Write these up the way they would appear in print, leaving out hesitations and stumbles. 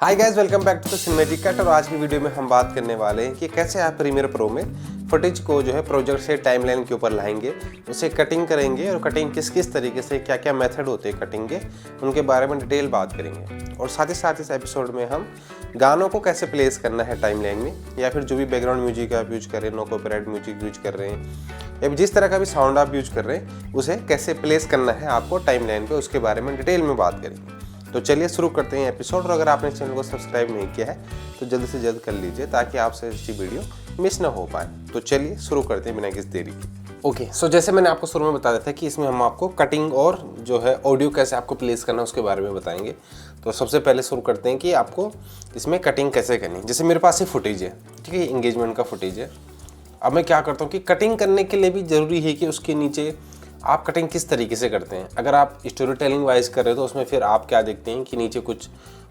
Hi guys, welcome back to the cinematic cut. और आज की वीडियो में हम बात करने वाले हैं कि कैसे आप प्रीमियर प्रो में फुटेज को जो है प्रोजेक्ट से टाइमलाइन के ऊपर लाएंगे, उसे कटिंग करेंगे और कटिंग किस किस तरीके से, क्या क्या मेथड होते हैं कटिंग के, उनके बारे में डिटेल बात करेंगे। और साथ ही साथ इस एपिसोड में हम गानों को कैसे प्लेस करना है टाइमलाइन में, या फिर जो भी बैकग्राउंड म्यूजिक आप यूज कर रहे हैं, नो कॉपीराइट म्यूजिक यूज कर रहे हैं, या जिस तरह का भी साउंड आप यूज कर रहे हैं उसे कैसे प्लेस करना है आपको टाइमलाइन पे, उसके बारे में डिटेल में बात करेंगे। तो चलिए शुरू करते हैं एपिसोड। और अगर आपने चैनल को सब्सक्राइब नहीं किया है तो जल्द से जल्द कर लीजिए ताकि आपसे अच्छी वीडियो मिस ना हो पाए। तो चलिए शुरू करते हैं बिना किसी देरी के। ओके, सो जैसे मैंने आपको शुरू में बता दिया था कि इसमें हम आपको कटिंग और जो है ऑडियो कैसे आपको प्लेस करना है उसके बारे में बताएंगे। तो सबसे पहले शुरू करते हैं कि आपको इसमें कटिंग कैसे करनी है। जैसे मेरे पास ये फुटेज है, ठीक है, इंगेजमेंट का फुटेज है। अब मैं क्या करता हूँ कि कटिंग करने के लिए भी ज़रूरी है कि उसके नीचे आप कटिंग किस तरीके से करते हैं। अगर आप स्टोरी टेलिंग वाइज कर रहे हो तो उसमें फिर आप क्या देखते हैं कि नीचे कुछ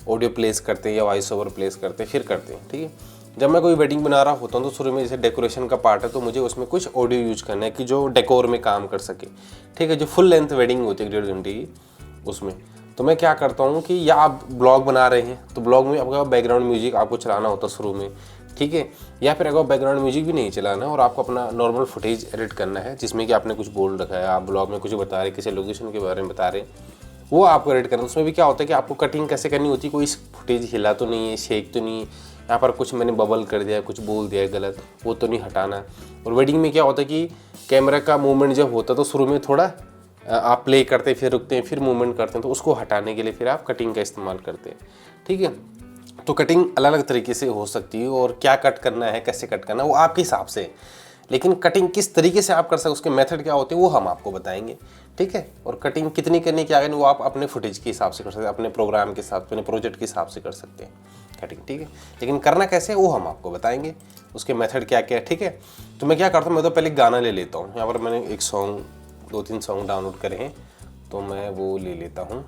ऑडियो प्लेस करते हैं या वॉइस ओवर प्लेस करते हैं, फिर करते हैं, ठीक है। जब मैं कोई वेडिंग बना रहा होता हूँ तो शुरू में जैसे डेकोरेशन का पार्ट है तो मुझे उसमें कुछ ऑडियो यूज करना है कि जो डेकोर में काम कर सके, ठीक है। जो फुल लेंथ वेडिंग होती है 1.5 घंटे की, उसमें तो मैं क्या करता हूँ कि या आप ब्लॉग बना रहे हैं तो ब्लॉग में आपका बैकग्राउंड म्यूजिक आपको चलाना होता है शुरू में, ठीक है। या फिर अगर बैकग्राउंड म्यूजिक भी नहीं चलाना और आपको अपना नॉर्मल फुटेज एडिट करना है जिसमें कि आपने कुछ बोल रखा है, आप ब्लॉग में कुछ बता रहे हैं, किसी लोकेशन के बारे में बता रहे हैं, वो आपको एडिट करना है। उसमें भी क्या होता है कि आपको कटिंग कैसे करनी होती है, कोई फुटेज हिला तो नहीं है, शेक तो नहीं है, यहाँ पर कुछ मैंने बबल कर दिया, कुछ बोल दिया है गलत, वो तो नहीं हटाना। और वेडिंग में क्या होता है कि कैमरा का मूवमेंट जब होता है तो शुरू में थोड़ा आप प्ले करते हैं, फिर रुकते हैं, फिर मूवमेंट करते हैं, तो उसको हटाने के लिए फिर आप कटिंग का इस्तेमाल करते हैं, ठीक है। तो कटिंग अलग अलग तरीके से हो सकती है और क्या कट करना है, कैसे कट करना है, वो आपके हिसाब से है। लेकिन कटिंग किस तरीके से आप कर सकते, उसके मेथड क्या होते हैं वो हम आपको बताएंगे, ठीक है। और कटिंग कितनी करनी, क्या करनी, वो आप अपने फुटेज के हिसाब से कर सकते हैं, अपने प्रोग्राम के हिसाब से, अपने प्रोजेक्ट के हिसाब से कर सकते हैं कटिंग, ठीक है। लेकिन करना कैसे वो हम आपको बताएंगे, उसके मेथड क्या क्या है, ठीक है। तो मैं क्या करता हूँ, मैं तो पहले गाना ले लेता हूँ। यहाँ पर मैंने एक सॉन्ग, 2-3 सॉन्ग डाउनलोड करे हैं तो मैं वो ले लेता हूँ।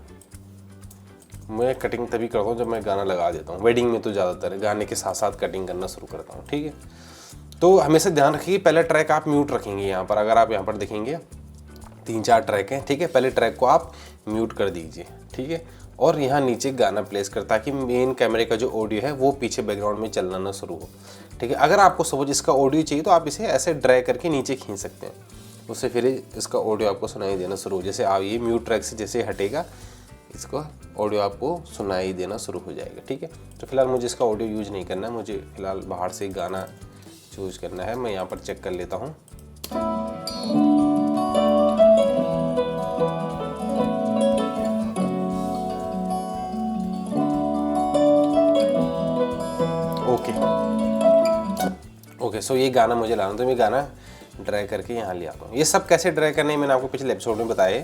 मैं कटिंग तभी करता हूँ जब मैं गाना लगा देता हूँ। वेडिंग में तो ज़्यादातर गाने के साथ साथ कटिंग करना शुरू करता हूँ, ठीक है। तो हमेशा ध्यान रखिए पहले ट्रैक आप म्यूट रखेंगे। यहाँ पर अगर आप यहाँ पर देखेंगे 3-4 ट्रैक हैं, ठीक है। पहले ट्रैक को आप म्यूट कर दीजिए, ठीक है। और यहाँ नीचे गाना प्लेस कर, ताकि मेन कैमरे का जो ऑडियो है वो पीछे बैकग्राउंड में चलना ना शुरू हो, ठीक है। अगर आपको सपोज इसका ऑडियो चाहिए तो आप इसे ऐसे ड्रैग करके नीचे खींच सकते हैं, उससे फिर इसका ऑडियो आपको सुनाई देना शुरू हो। जैसे आप ये म्यूट ट्रैक से जैसे हटेगा इसका ऑडियो आपको सुनाई देना शुरू हो जाएगा, ठीक है। तो फिलहाल मुझे इसका ऑडियो यूज नहीं करना है, मुझे फिलहाल बाहर से गाना चूज करना है। मैं यहाँ पर चेक कर लेता हूँ। ओके, सो ये गाना मुझे लाना, तो मैं गाना ड्रैग करके यहाँ ले आता हूँ। ये सब कैसे ड्रैग करना है मैंने आपको पिछले एपिसोड में बताया।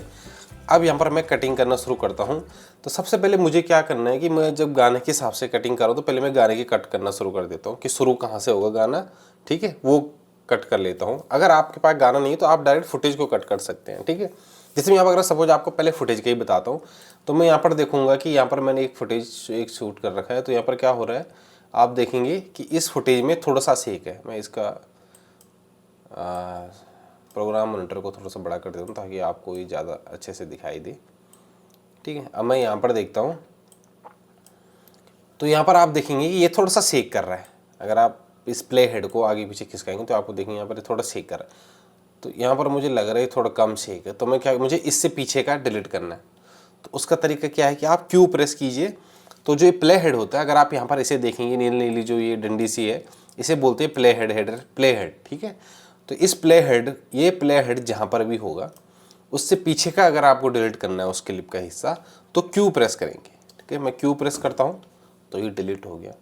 अब यहाँ पर मैं कटिंग करना शुरू करता हूँ। तो सबसे पहले मुझे क्या करना है कि मैं जब गाने के हिसाब से कटिंग कर रहा हूँ तो पहले मैं गाने की कट करना शुरू कर देता हूँ कि शुरू कहाँ से होगा गाना, ठीक है, वो कट कर लेता हूँ। अगर आपके पास गाना नहीं है तो आप डायरेक्ट फुटेज को कट कर सकते हैं, ठीक है। जैसे मैं यहाँ पर अगर सपोज आपको पहले फुटेज का ही बताता हूँ तो मैं यहाँ पर देखूँगा कि यहाँ पर मैंने एक फुटेज एक शूट कर रखा है। तो यहाँ पर क्या हो रहा है, आप देखेंगे कि इस फुटेज में थोड़ा सा शेक है। मैं इसका प्रोग्राम मॉनिटर को थोड़ा सा बड़ा कर देता हूँ ताकि आपको ये ज़्यादा अच्छे से दिखाई दे, ठीक है। अब मैं यहाँ पर देखता हूँ तो यहाँ पर आप देखेंगे कि ये थोड़ा सा शेक कर रहा है। अगर आप इस प्ले हेड को आगे पीछे खिसकाएंगे तो आपको देखेंगे यहाँ पर थोड़ा शेक कर रहा है। तो यहाँ पर मुझे लग रहा है थोड़ा कम शेक है, तो मैं क्या, मुझे इससे पीछे का डिलीट करना है। तो उसका तरीका क्या है कि आप क्यू प्रेस कीजिए, तो जो ये प्ले हेड होता है, अगर आप यहाँ पर इसे देखेंगे नीली नीली जो ये डंडी सी है, इसे बोलते हैं play head, header play head, ठीक है। तो इस प्ले हेड, ये प्ले हेड जहाँ पर भी होगा उससे पीछे का अगर आपको डिलीट करना है उस क्लिप का हिस्सा तो क्यू प्रेस करेंगे, ठीक है। मैं क्यू प्रेस करता हूँ तो ये डिलीट हो गया।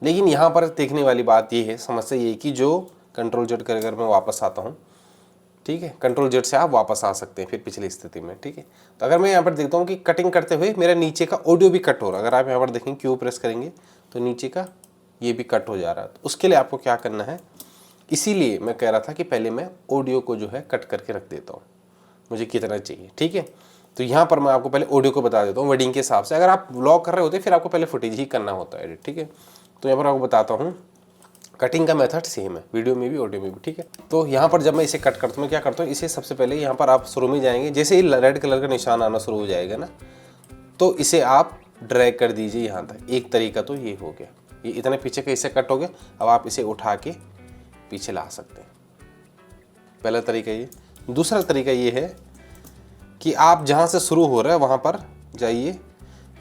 लेकिन यहाँ पर देखने वाली बात ये है, समस्या ये कि जो कंट्रोल जेड कर अगर मैं वापस आता हूँ, ठीक है, कंट्रोल जेड से आप वापस आ सकते हैं फिर पिछली स्थिति में, ठीक है। तो अगर मैं यहाँ पर देखता हूँ कि कटिंग करते हुए मेरा नीचे का ऑडियो भी कट हो रहा है, अगर आप यहाँ पर देखेंगे क्यू प्रेस करेंगे तो नीचे का ये भी कट हो जा रहा है। तो उसके लिए आपको क्या करना है, इसीलिए मैं कह रहा था कि पहले मैं ऑडियो को जो है कट करके रख देता हूँ, मुझे कितना चाहिए, ठीक है। तो यहाँ पर मैं आपको पहले ऑडियो को बता देता हूँ वेडिंग के हिसाब से। अगर आप व्लॉग कर रहे होते फिर आपको पहले फुटेज ही करना होता है एडिट, ठीक है। तो यहाँ पर आपको बताता हूँ कटिंग का मेथड सेम है, वीडियो में भी ऑडियो में भी, ठीक है। तो यहाँ पर जब मैं इसे कट करता हूँ मैं क्या करता हूँ, इसे सबसे पहले यहाँ पर आप शुरू में जाएंगे, जैसे ही रेड कलर का निशान आना शुरू हो जाएगा ना तो इसे आप ड्रैग कर दीजिए यहाँ तक। एक तरीका तो ये हो गया, ये इतने पीछे का इससे कट हो गया। अब आप इसे उठा के पीछे ला सकते हैं, पहला तरीका ये। दूसरा तरीका ये है कि आप जहाँ से शुरू हो रहा है वहाँ पर जाइए,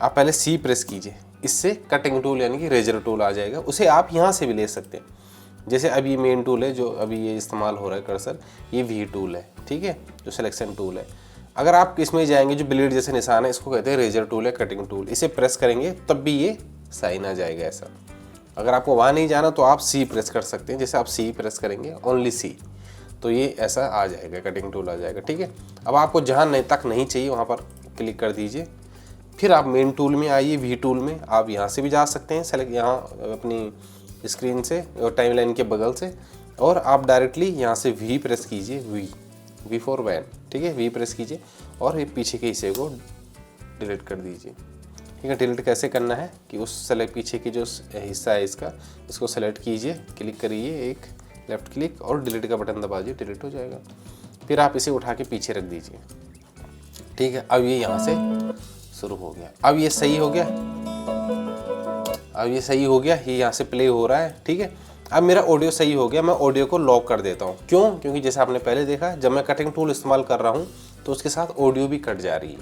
आप पहले सी प्रेस कीजिए, इससे कटिंग टूल यानी कि रेजर टूल आ जाएगा। उसे आप यहाँ से भी ले सकते हैं। जैसे अभी ये मेन टूल है जो अभी ये इस्तेमाल हो रहा है कर्सर, ये वी टूल है, ठीक है, जो सिलेक्शन टूल है। अगर आप इसमें जाएंगे, जो ब्लेड जैसे निशान है, इसको कहते हैं रेजर टूल है, कटिंग टूल। इसे प्रेस करेंगे तब भी ये साइन आ जाएगा ऐसा। अगर आपको वहाँ नहीं जाना तो आप सी प्रेस कर सकते हैं। जैसे आप सी प्रेस करेंगे, ओनली सी, तो ये ऐसा आ जाएगा, कटिंग टूल आ जाएगा, ठीक है। अब आपको जहाँ तक नहीं चाहिए वहाँ पर क्लिक कर दीजिए। फिर आप मेन टूल में आइए, वी टूल में। आप यहाँ से भी जा सकते हैं, सेलेक्ट यहाँ अपनी स्क्रीन से और टाइमलाइन के बगल से, और आप डायरेक्टली यहाँ से वी प्रेस कीजिए, वी फॉर वैन, ठीक है, वी प्रेस कीजिए और ये पीछे के हिस्से को डिलीट कर दीजिए, ठीक है। डिलीट कैसे करना है कि उस सेलेक्ट पीछे की जो हिस्सा है इसको सेलेक्ट कीजिए, क्लिक करिए, एक लेफ्ट क्लिक और डिलीट का बटन दबा दीजिए, डिलीट हो जाएगा। फिर आप इसे उठा के पीछे रख दीजिए, ठीक है। अब ये यहाँ से शुरू हो गया, अब ये सही हो गया, अब ये सही हो गया, ये यहाँ से प्ले हो रहा है, ठीक है। अब मेरा ऑडियो सही हो गया, मैं ऑडियो को लॉक कर देता हूँ। क्यों? क्योंकि जैसे आपने पहले देखा, जब मैं कटिंग टूल इस्तेमाल कर रहा हूँ तो उसके साथ ऑडियो भी कट जा रही है,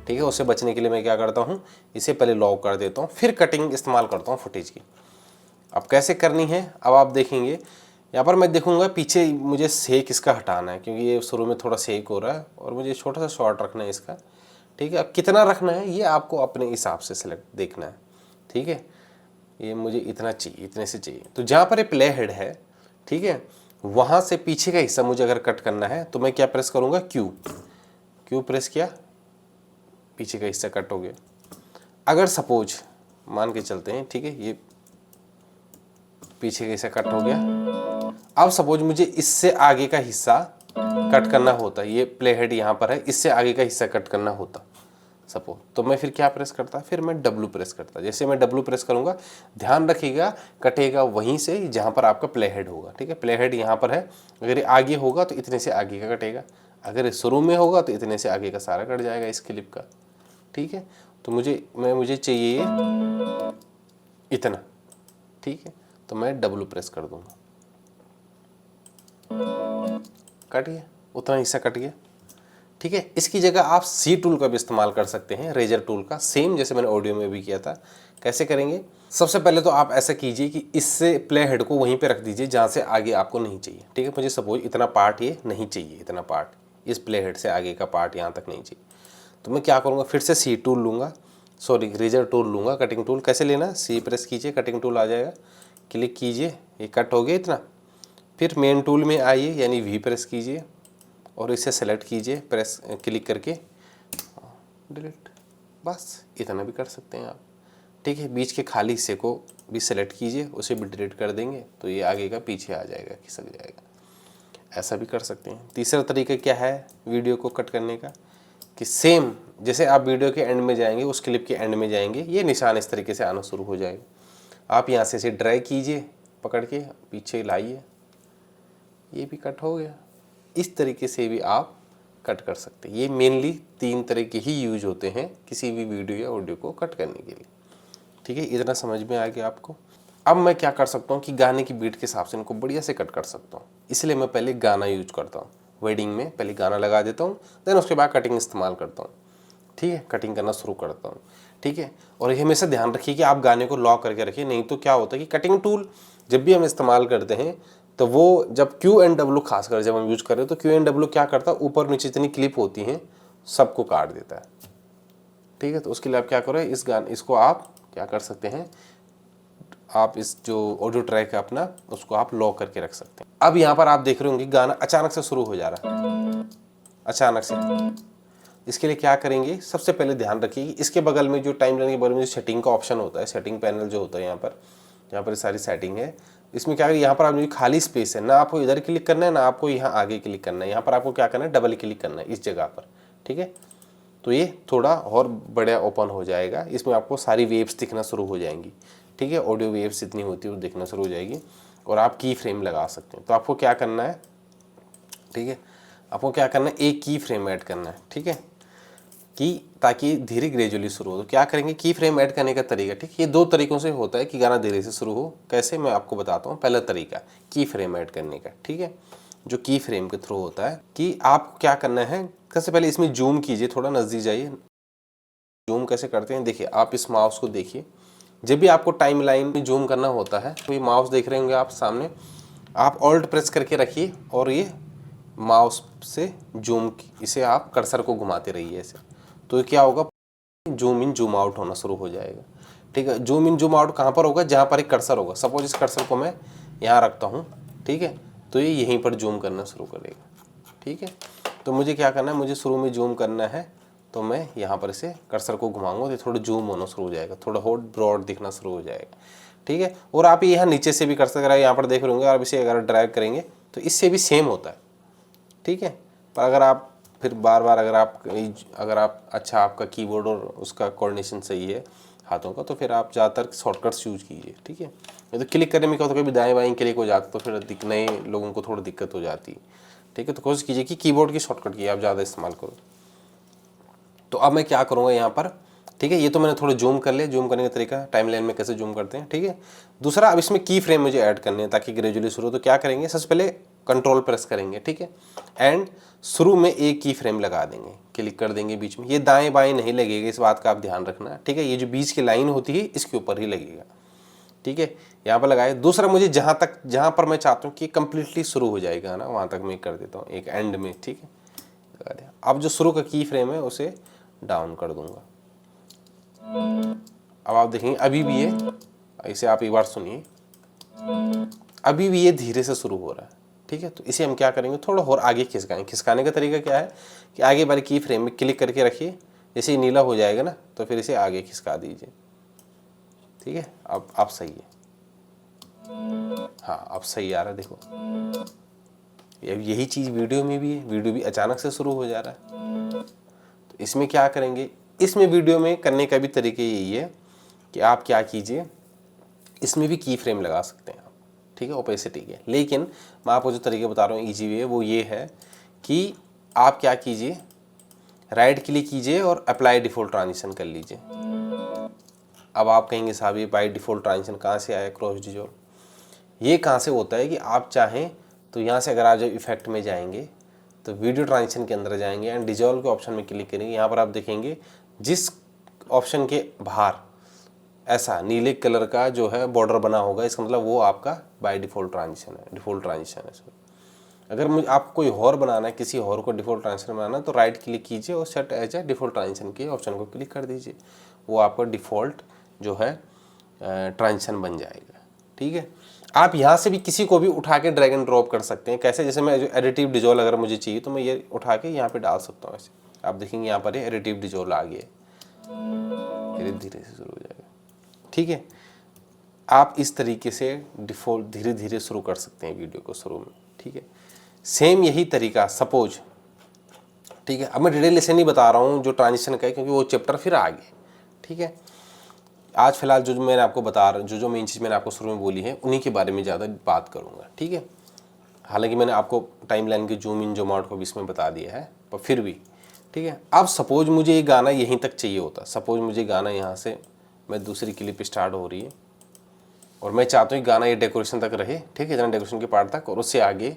ठीक है। उससे बचने के लिए मैं क्या करता हूँ, इसे पहले लॉक कर देता हूँ, फिर कटिंग इस्तेमाल करता हूँ फुटेज की। अब कैसे करनी है, अब आप देखेंगे यहाँ पर मैं देखूंगा पीछे मुझे सेक इसका हटाना है, क्योंकि ये शुरू में थोड़ा सेक हो रहा है और मुझे छोटा सा शॉर्ट रखना है इसका, ठीक है। अब कितना रखना है ये आपको अपने हिसाब से सेलेक्ट देखना है, ठीक है। ये मुझे इतना चाहिए, इतने से चाहिए। तो जहाँ पर ये प्ले हेड है, ठीक है, वहाँ से पीछे का हिस्सा मुझे अगर कट करना है तो मैं क्या प्रेस करूँगा, क्यू प्रेस किया, पीछे का हिस्सा कट हो गया। अगर सपोज मान के चलते हैं, ठीक है, ये पीछे का हिस्सा कट हो गया। अब सपोज मुझे इससे आगे का हिस्सा कट करना होता, ये प्ले हेड यहाँ पर है, इससे आगे का हिस्सा कट करना होता सपोज, तो मैं फिर क्या प्रेस करता, फिर मैं डब्लू प्रेस करता। जैसे मैं डब्लू प्रेस करूँगा, ध्यान रखिएगा कटेगा वहीं से जहाँ पर आपका प्ले हेड होगा, ठीक है। प्ले हेड यहाँ पर है, अगर ये आगे होगा तो इतने से आगे का कटेगा, अगर शुरू में होगा तो इतने से आगे का सारा कट जाएगा इस क्लिप का, ठीक है। तो मुझे चाहिए इतना, ठीक है, तो मैं डब्लू प्रेस कर दूंगा, कट गया, उतना हिस्सा कट गया, ठीक है। इसकी जगह आप सी टूल का भी इस्तेमाल कर सकते हैं, रेजर टूल का, सेम जैसे मैंने ऑडियो में भी किया था। कैसे करेंगे, सबसे पहले तो आप ऐसा कीजिए कि इससे प्ले हेड को वहीं पे रख दीजिए जहाँ से आगे आपको नहीं चाहिए, ठीक है। मुझे सपोज इतना पार्ट ये नहीं चाहिए, इतना पार्ट इस प्ले हेड से आगे का पार्ट यहाँ तक नहीं चाहिए, तो मैं क्या करूँगा, फिर से सी टूल लूँगा, सॉरी रेजर टूल लूँगा, कटिंग टूल। कैसे लेना, सी प्रेस कीजिए, कटिंग टूल आ जाएगा, क्लिक कीजिए, ये कट हो गया इतना। फिर मेन टूल में आइए, यानी वी प्रेस कीजिए और इसे सेलेक्ट कीजिए, प्रेस क्लिक करके डिलीट, बस इतना भी कर सकते हैं आप, ठीक है। बीच के खाली हिस्से को भी सेलेक्ट कीजिए, उसे भी डिलीट कर देंगे तो ये आगे का पीछे आ जाएगा, खिसक जाएगा, ऐसा भी कर सकते हैं। तीसरा तरीका क्या है वीडियो को कट करने का, कि सेम जैसे आप वीडियो के एंड में जाएंगे, उस क्लिप के एंड में जाएंगे, ये निशान इस तरीके से आना शुरू हो जाएगा। आप यहाँ से इसे ड्रैग कीजिए, पकड़ के पीछे लाइए, ये भी कट हो गया। इस तरीके से भी आप कट कर सकते हैं। ये मेनली 3 तरह के ही यूज होते हैं किसी भी वीडियो या ऑडियो को कट करने के लिए, ठीक है। इतना समझ में आ गया आपको। अब मैं क्या कर सकता हूँ कि गाने की बीट के हिसाब से इनको बढ़िया से कट कर सकता हूँ। इसलिए मैं पहले गाना यूज करता हूँ, वेडिंग में पहले गाना लगा देता हूँ, देन उसके बाद कटिंग इस्तेमाल करता हूँ, ठीक है, कटिंग करना शुरू करता हूँ, ठीक है। और ये हमेशा ध्यान रखिए कि आप गाने को लॉक करके रखिए, नहीं तो क्या होता है कि कटिंग टूल जब भी हम इस्तेमाल करते हैं तो वो जब क्यू एंड डब्ल्यू, खासकर जब हम यूज कर रहे हैं, तो क्यू एंड डब्ल्यू क्या करता है, ऊपर नीचे जितनी क्लिप होती हैं सबको काट देता है, ठीक है। तो उसके लिए आप क्या करो, इसको आप क्या कर सकते हैं, आप इस जो ऑडियो ट्रैक है अपना, उसको आप लॉक करके रख सकते हैं। अब यहाँ पर आप देख रहे होंगे गाना अचानक से शुरू हो जा रहा है, अचानक से। इसके लिए क्या करेंगे, सबसे पहले ध्यान रखिए कि इसके बगल में जो टाइमलाइन के बगल में जो सेटिंग का ऑप्शन होता है, सेटिंग पैनल जो होता है यहाँ पर सारी सेटिंग है। इसमें क्या करें, यहाँ पर आप जो खाली स्पेस है ना, आपको इधर क्लिक करना है ना आपको यहाँ आगे क्लिक करना है, यहाँ पर आपको क्या करना है, डबल क्लिक करना है इस जगह पर, ठीक है। तो ये थोड़ा और बड़ा ओपन हो जाएगा, इसमें आपको सारी वेव्स दिखना शुरू हो जाएंगी, ठीक है। ऑडियो वेव्स जितनी होती है वो दिखना शुरू हो जाएगी और आप की फ्रेम लगा सकते हैं। तो आपको क्या करना है, ठीक है, आपको क्या करना है, एक की फ्रेम ऐड करना है, ठीक है। कि ताकि धीरे ग्रेजुअली शुरू हो। तो क्या करेंगे, की फ्रेम ऐड करने का तरीका, ठीक, ये दो तरीकों से होता है कि गाना धीरे से शुरू हो। कैसे, मैं आपको बताता हूँ। पहला तरीका की फ्रेम ऐड करने का, ठीक है, जो की फ्रेम के थ्रू होता है कि आपको क्या करना है, सबसे पहले इसमें जूम कीजिए, थोड़ा नज़दीक जाइए। जूम कैसे करते हैं, देखिए आप इस माउस को देखिए, जब भी आपको टाइम लाइन में जूम करना होता है तो ये माउस देख रहे होंगे आप सामने, आप ऑल्ट प्रेस करके रखिए और ये माउस से जूम, इसे आप कर्सर को घुमाते रहिए ऐसे, तो क्या होगा, जूम इन जूम आउट होना शुरू हो जाएगा। ठीक है, जूम इन जूम आउट कहाँ पर होगा, जहाँ पर एक कर्सर होगा। सपोज इस कर्सर को मैं यहाँ रखता हूँ, ठीक है, तो ये यहीं पर जूम करना शुरू करेगा। ठीक है, तो मुझे क्या करना है, मुझे शुरू में जूम करना है, तो मैं यहाँ पर इसे कर्सर को घुमाऊंगा तो थोड़ा जूम होना शुरू हो जाएगा, थोड़ा और ब्रॉड दिखना शुरू हो जाएगा। ठीक है, और आप यहाँ नीचे से भी कर सकते हैं, यहाँ पर देख रहे होंगे, आप इसे अगर ड्रैग करेंगे तो इससे भी सेम होता है। ठीक है, पर अगर आप फिर बार बार अगर आप अच्छा आपका कीबोर्ड और उसका कोऑर्डिनेशन सही है हाथों का, तो फिर आप ज़्यादातर शॉर्टकट्स यूज कीजिए। ठीक है, ये तो क्लिक करने में क्या होता है, कभी दाएं बाएं क्लिक हो जाता तो फिर नए लोगों को थोड़ी दिक्कत हो जाती है। ठीक है, तो कोशिश कीजिए कि कीबोर्ड की शॉर्टकट की आप ज़्यादा इस्तेमाल करो। तो अब मैं क्या करूँगा यहाँ पर, ठीक है, ये तो मैंने थोड़ा जूम कर लिया, जूम करने का तरीका टाइमलाइन में कैसे जूम करते हैं। ठीक है, दूसरा, अब इसमें की फ्रेम मुझे ऐड करने हैं ताकि ग्रेजुअली शुरू हो। तो क्या करेंगे, सबसे पहले कंट्रोल प्रेस करेंगे, ठीक है, एंड शुरू में एक की फ्रेम लगा देंगे, क्लिक कर देंगे बीच में। ये दाएं बाएं नहीं लगेगा, इस बात का आप ध्यान रखना। ठीक है, ये जो बीच की लाइन होती है इसके ऊपर ही लगेगा। ठीक है, यहाँ पर लगाए। दूसरा, मुझे जहाँ पर मैं चाहता हूँ कि कंप्लीटली शुरू हो जाएगा ना, वहाँ तक मैं कर देता हूँ एक एंड में। ठीक है, लगा दिया। अब जो शुरू का की फ्रेम है उसे डाउन कर दूंगा। अब आप देखेंगे अभी भी ये, इसे आप एक बार सुनिए, अभी भी ये धीरे से शुरू हो रहा है। ठीक है, तो इसे हम क्या करेंगे, थोड़ा और आगे खिसकाएंगे। खिसकाने का तरीका क्या है कि आगे वाले की फ्रेम में क्लिक करके रखिए, जैसे नीला हो जाएगा ना तो फिर इसे आगे खिसका दीजिए। ठीक है, अब सही है, हाँ अब सही आ रहा है। देखो यही चीज़ वीडियो में भी है, वीडियो भी अचानक से शुरू हो जा रहा है। तो इसमें क्या करेंगे, इसमें वीडियो में करने का भी तरीका यही है कि आप क्या कीजिए, इसमें भी की फ्रेम लगा सकते हैं आप। ठीक है, ओपेसिटी के, लेकिन मैं आपको जो तरीके बता रहा हूँ ईजी वे, वो ये है कि आप क्या कीजिए, राइट क्लिक कीजिए और अप्लाई डिफ़ॉल्ट ट्रांजिशन कर लीजिए। अब आप कहेंगे साहब ये बाय डिफ़ॉल्ट ट्रांजिशन कहाँ से आया, क्रॉस डिजोल्व। ये कहाँ से होता है कि आप चाहें तो यहाँ से अगर आप जब इफेक्ट में जाएंगे तो वीडियो ट्रांजिशन के अंदर जाएंगे एंड डिजोल्व के ऑप्शन में क्लिक करेंगे। यहाँ पर आप देखेंगे जिस ऑप्शन के बाहर ऐसा नीले कलर का जो है बॉर्डर बना होगा, इसका मतलब वो आपका बाय डिफ़ॉल्ट ट्रांजिशन है, डिफ़ॉल्ट ट्रांजिशन है। अगर मुझे आप कोई और बनाना है, किसी और को डिफ़ॉल्ट ट्रांजिशन बनाना है, तो राइट क्लिक कीजिए और set as a default transition के ऑप्शन को क्लिक कर दीजिए, वो आपका डिफ़ॉल्ट जो है ट्रांजिशन बन जाएगा। ठीक है, आप यहाँ से भी किसी को भी उठा के ड्रैग एंड ड्रॉप कर सकते हैं। कैसे, जैसे मैं जो एडिटिव डिजोल अगर मुझे चाहिए तो मैं ये उठा के यहाँ पे डाल सकता हूँ ऐसे। आप देखेंगे यहाँ पर ये एडिटिव डिजोल आ गया, धीरे धीरे से शुरू हो जाएगा। ठीक है, आप इस तरीके से डिफ़ॉल्ट धीरे धीरे शुरू कर सकते हैं वीडियो को शुरू में। ठीक है, सेम यही तरीका सपोज, ठीक है, अब मैं डिटेल ऐसे नहीं बता रहा हूँ जो ट्रांजिशन का है क्योंकि वो चैप्टर फिर आगे। ठीक है, आज फिलहाल जो मैंने आपको बता रहा, जो मेन चीज़ मैंने आपको शुरू में बोली है उन्हीं के बारे में ज़्यादा बात करूँगा। ठीक है, हालांकि मैंने आपको टाइमलाइन के जूम इन जूम आउट को भी इसमें बता दिया है, पर फिर भी ठीक है। अब सपोज मुझे ये गाना यहीं तक चाहिए होता, सपोज मुझे गाना यहाँ से, मैं दूसरी क्लिप स्टार्ट हो रही है और मैं चाहता हूँ गाना ये डेकोरेशन तक रहे, ठीक है, इतना डेकोरेशन के पार्ट तक, और उससे आगे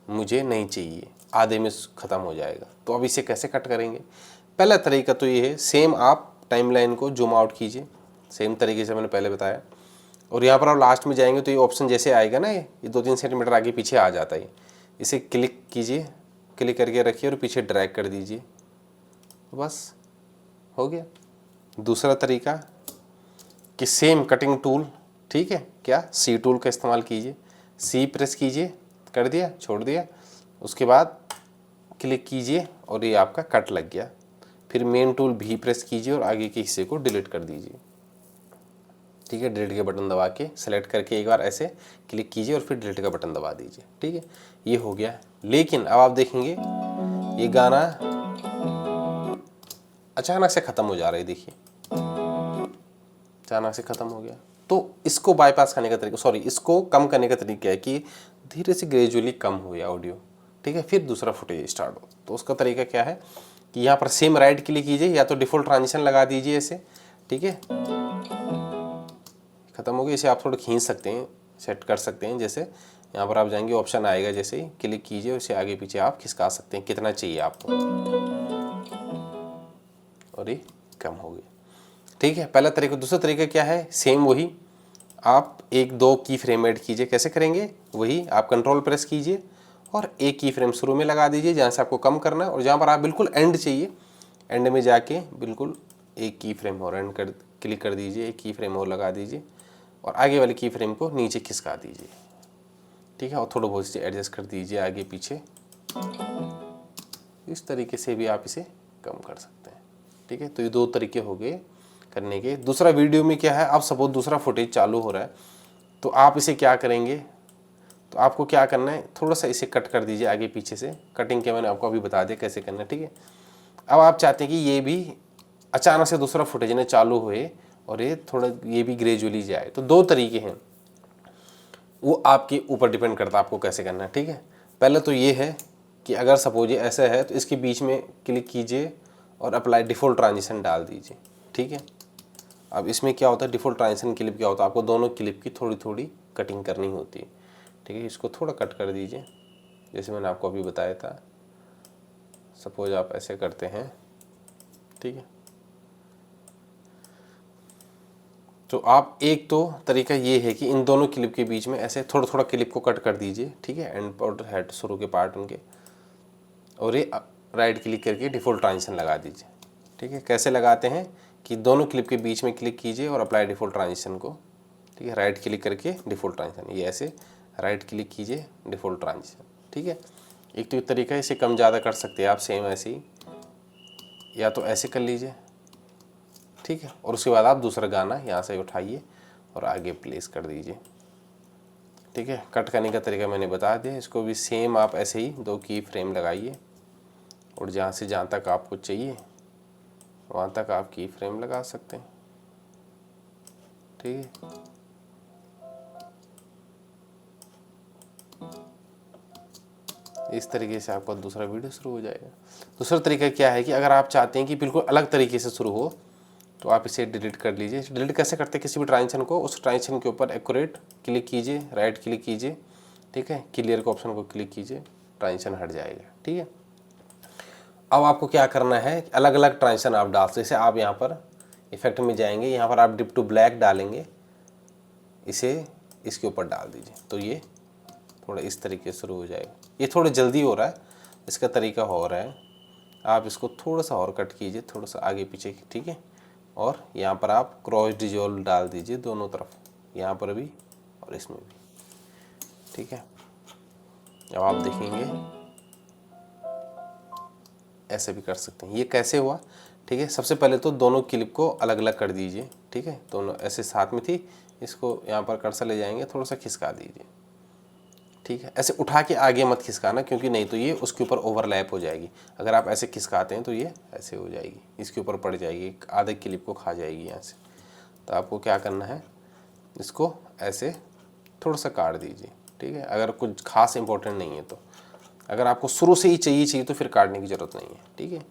मुझे नहीं चाहिए, आधे में ख़त्म हो जाएगा। तो अब इसे कैसे कट करेंगे, पहला तरीका तो ये है, सेम आप टाइमलाइन को जूम आउट कीजिए सेम तरीके से मैंने पहले बताया, और यहाँ पर आप लास्ट में जाएंगे तो ये ऑप्शन जैसे आएगा ना, ये 2-3 सेंटीमीटर आगे पीछे आ जाता है, इसे क्लिक कीजिए, क्लिक करके रखिए और पीछे ड्रैग कर दीजिए, बस हो गया। दूसरा तरीका कि सेम कटिंग टूल, ठीक है, क्या सी टूल का इस्तेमाल कीजिए, सी प्रेस कीजिए, कर दिया, छोड़ दिया, उसके बाद क्लिक कीजिए और ये आपका कट लग गया। फिर मेन टूल भी प्रेस कीजिए और आगे के हिस्से को डिलीट कर दीजिए। ठीक है, डिलीट के बटन दबा के सेलेक्ट करके एक बार ऐसे क्लिक कीजिए और फिर डिलीट का बटन दबा दीजिए। ठीक है, ये हो गया। लेकिन अब आप देखेंगे ये गाना अचानक से ख़त्म हो जा रहा है, देखिए अचानक से ख़त्म हो गया। तो इसको बाईपास करने का तरीका, सॉरी इसको कम करने का तरीका है कि धीरे से ग्रेजुअली कम हो या ऑडियो, ठीक है, फिर दूसरा फुटेज स्टार्ट हो। तो उसका तरीका क्या है कि यहाँ पर सेम राइट क्लिक कीजिए या तो डिफ़ॉल्ट ट्रांजिशन लगा दीजिए ऐसे, ठीक है, ख़त्म हो गया। इसे आप थोड़ा खींच सकते हैं, सेट कर सकते हैं। जैसे यहाँ पर आप जाएंगे, ऑप्शन आएगा, जैसे ही क्लिक कीजिए उसे आगे पीछे आप खिसका सकते हैं कितना चाहिए आपको, और ये कम हो गया, ठीक है। पहला तरीका। दूसरा तरीका क्या है, सेम वही, आप एक दो की फ्रेम ऐड कीजिए। कैसे करेंगे, वही आप कंट्रोल प्रेस कीजिए और एक की फ्रेम शुरू में लगा दीजिए जहाँ से आपको कम करना है, और जहाँ पर आप बिल्कुल एंड चाहिए, एंड में जाके बिल्कुल एक की फ्रेम और एंड कर क्लिक कर दीजिए, एक की फ्रेम और लगा दीजिए और आगे वाली की फ्रेम को नीचे खिसका दीजिए, ठीक है, और थोड़ा बहुत इसे एडजस्ट कर दीजिए आगे पीछे। इस तरीके से भी आप इसे कम कर सकते हैं, ठीक है। तो ये दो तरीके हो गए करने के। दूसरा वीडियो में क्या है, आप सपोज दूसरा फुटेज चालू हो रहा है तो आप इसे क्या करेंगे, तो आपको क्या करना है, थोड़ा सा इसे कट कर दीजिए आगे पीछे से। कटिंग के मैंने आपको अभी बता दिया कैसे करना है, ठीक है। अब आप चाहते हैं कि ये भी अचानक से दूसरा फुटेज ने चालू हुए और ये थोड़ा ये भी ग्रेजुअली जाए, तो दो तरीके हैं, वो आपके ऊपर डिपेंड करता है आपको कैसे करना है, ठीक है। पहले तो ये है कि अगर सपोज ये ऐसा है तो इसके बीच में क्लिक कीजिए और अप्लाई डिफ़ॉल्ट ट्रांजिशन डाल दीजिए, ठीक है। अब इसमें क्या होता है, डिफ़ॉल्ट ट्रांजिशन क्लिप क्या होता है, आपको दोनों क्लिप की थोड़ी थोड़ी कटिंग करनी होती है, ठीक है। इसको थोड़ा कट कर दीजिए जैसे मैंने आपको अभी बताया था। सपोज आप ऐसे करते हैं, ठीक है। तो आप एक तो तरीका ये है कि इन दोनों क्लिप के बीच में ऐसे थोड़ा थोड़ा क्लिप को कट कर दीजिए, ठीक है, एंड और हेड शुरू के पार्ट उनके, और ये राइट क्लिक करके डिफ़ॉल्ट ट्रांजिशन लगा दीजिए, ठीक है। कैसे लगाते हैं कि दोनों क्लिप के बीच में क्लिक कीजिए और अप्लाई डिफ़ॉल्ट ट्रांजिशन को, ठीक है, राइट क्लिक करके डिफ़ॉल्ट ट्रांजिशन, ये ऐसे राइट क्लिक कीजिए डिफ़ॉल्ट ट्रांजिशन, ठीक है। एक तो ये तरीका है, इसे कम ज़्यादा कर सकते हैं आप, सेम ऐसे ही, या तो ऐसे कर लीजिए, ठीक है। और उसके बाद आप दूसरा गाना यहाँ से उठाइए और आगे प्लेस कर दीजिए, ठीक है। कट करने का तरीका मैंने बता दिया। इसको भी सेम आप ऐसे ही दो की फ्रेम लगाइए और जहाँ से जहाँ तक आपको चाहिए वहाँ तक आप की फ्रेम लगा सकते हैं, ठीक है। इस तरीके से आपका दूसरा वीडियो शुरू हो जाएगा। दूसरा तरीका क्या है कि अगर आप चाहते हैं कि बिल्कुल अलग तरीके से शुरू हो तो आप इसे डिलीट कर लीजिए। डिलीट कैसे करते हैं, किसी भी ट्रांजिशन को, उस ट्रांजिशन के ऊपर एक्यूरेट क्लिक कीजिए, राइट क्लिक कीजिए, ठीक है, क्लियर के ऑप्शन को क्लिक कीजिए, ट्रांजिशन हट जाएगा, ठीक है। अब आपको क्या करना है, अलग अलग ट्रांजिशन आप डाल सकते। जैसे आप यहाँ पर इफेक्ट में जाएंगे, यहाँ पर आप डिप टू ब्लैक डालेंगे, इसे इसके ऊपर डाल दीजिए तो ये थोड़ा इस तरीके से शुरू हो जाएगा। ये थोड़ा जल्दी हो रहा है, इसका तरीका हो रहा है, आप इसको थोड़ा सा और कट कीजिए, थोड़ा सा आगे पीछे, ठीक है। और यहाँ पर आप क्रॉस डिजोल्व डाल दीजिए दोनों तरफ, यहाँ पर भी और इसमें भी, ठीक है। अब आप देखेंगे ऐसे भी कर सकते हैं। ये कैसे हुआ, ठीक है। सबसे पहले तो दोनों क्लिप को अलग अलग कर दीजिए, ठीक है। दोनों ऐसे साथ में थी, इसको यहाँ पर कर्सर ले जाएंगे, थोड़ा सा खिसका दीजिए, ठीक है। ऐसे उठा के आगे मत खिसकाना, क्योंकि नहीं तो ये उसके ऊपर ओवरलैप हो जाएगी। अगर आप ऐसे खिसकाते हैं तो ये ऐसे हो जाएगी, इसके ऊपर पड़ जाएगी, आधे क्लिप को खा जाएगी यहाँ से। तो आपको क्या करना है, इसको ऐसे थोड़ा सा काट दीजिए, ठीक है। अगर कुछ खास इंपॉर्टेंट नहीं है तो, अगर आपको शुरू से ही चाहिए तो फिर काटने की ज़रूरत नहीं है, ठीक है।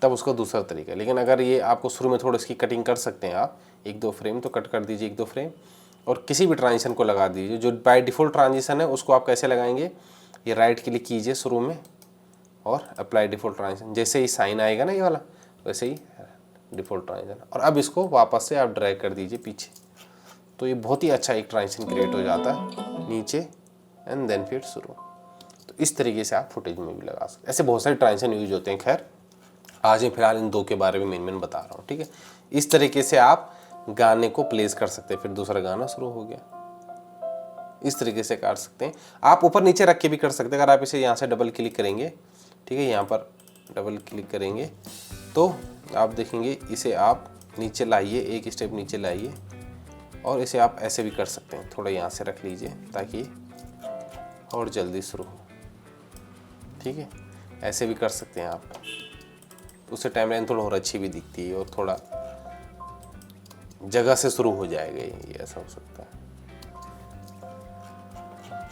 तब उसका दूसरा तरीका है। लेकिन अगर ये आपको शुरू में थोड़ा इसकी कटिंग कर सकते हैं आप, एक दो फ्रेम तो कट कर दीजिए, एक दो फ्रेम, और किसी भी ट्रांजिशन को लगा दीजिए। जो बाय डिफ़ॉल्ट ट्रांजिशन है उसको आप कैसे लगाएंगे, ये राइट क्लिक कीजिए शुरू में और अप्लाई डिफ़ॉल्ट ट्रांजिशन, जैसे ही साइन आएगा ना ये वाला, वैसे ही डिफ़ॉल्ट ट्रांजिशन, और अब इसको वापस से आप ड्रैग कर दीजिए पीछे, तो ये बहुत ही अच्छा एक ट्रांजिशन क्रिएट हो जाता है, नीचे एंड देन फिर शुरू। तो इस तरीके से आप फुटेज में भी लगा सकते हैं। ऐसे बहुत सारे ट्रांजिशन यूज होते हैं। खैर आज मैं फिलहाल इन दो के बारे में मेन बता रहा हूँ, ठीक है। इस तरीके से आप गाने को प्लेस कर सकते हैं, फिर दूसरा गाना शुरू हो गया। इस तरीके से कर सकते हैं। आप ऊपर नीचे रख के भी कर सकते हैं। अगर आप इसे यहाँ से डबल क्लिक करेंगे, ठीक है, यहाँ पर डबल क्लिक करेंगे तो आप देखेंगे इसे आप नीचे लाइए, एक स्टेप नीचे लाइए, और इसे आप ऐसे भी कर सकते हैं, थोड़ा यहाँ से रख लीजिए ताकि और जल्दी शुरू हो, ठीक है। ऐसे भी कर सकते हैं आप, उससे टाइमलाइन थोड़ा और अच्छी भी दिखती है और थोड़ा जगह से शुरू हो जाएगा, ये ऐसा हो सकता है।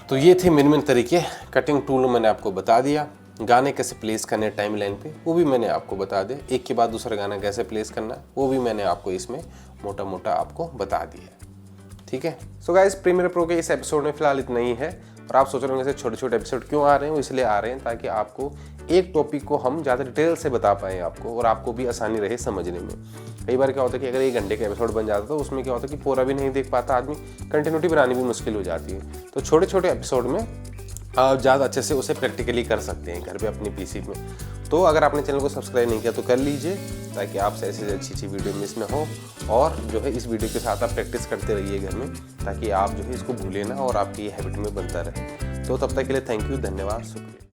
तो ये थे मेन तरीके। कटिंग टूल मैंने आपको बता दिया। गाने कैसे प्लेस करने टाइम लाइन पे वो भी मैंने आपको बता दिया, एक के बाद दूसरा गाना कैसे प्लेस करना है वो भी मैंने आपको इसमें मोटा मोटा आपको बता दिया। ठीक है, सो गाइस प्रीमियर प्रो के इस एपिसोड में फिलहाल इतना ही है। और आप सोच रहे होंगे छोटे छोटे एपिसोड क्यों आ रहे हैं, वो इसलिए आ रहे हैं ताकि आपको एक टॉपिक को हम ज़्यादा डिटेल से बता पाएँ आपको, और आपको भी आसानी रहे समझने में। कई बार क्या होता है कि अगर 1 घंटे का एपिसोड बन जाता तो उसमें क्या होता है कि पूरा भी नहीं देख पाता आदमी, कंटिन्यूटी बनानी भी मुश्किल हो जाती है। तो छोटे छोटे एपिसोड में आप ज़्यादा अच्छे से उसे प्रैक्टिकली कर सकते हैं घर पे अपनी पीसी में। तो अगर आपने चैनल को सब्सक्राइब नहीं किया तो कर लीजिए, ताकि आपसे ऐसी अच्छी वीडियो मिस ना हो। और जो है इस वीडियो के साथ आप प्रैक्टिस करते रहिए घर में, ताकि आप जो है इसको भूलें ना और आपकी ये हैबिट में बनता रहे। तो तब तक के लिए थैंक यू, धन्यवाद, शुक्रिया।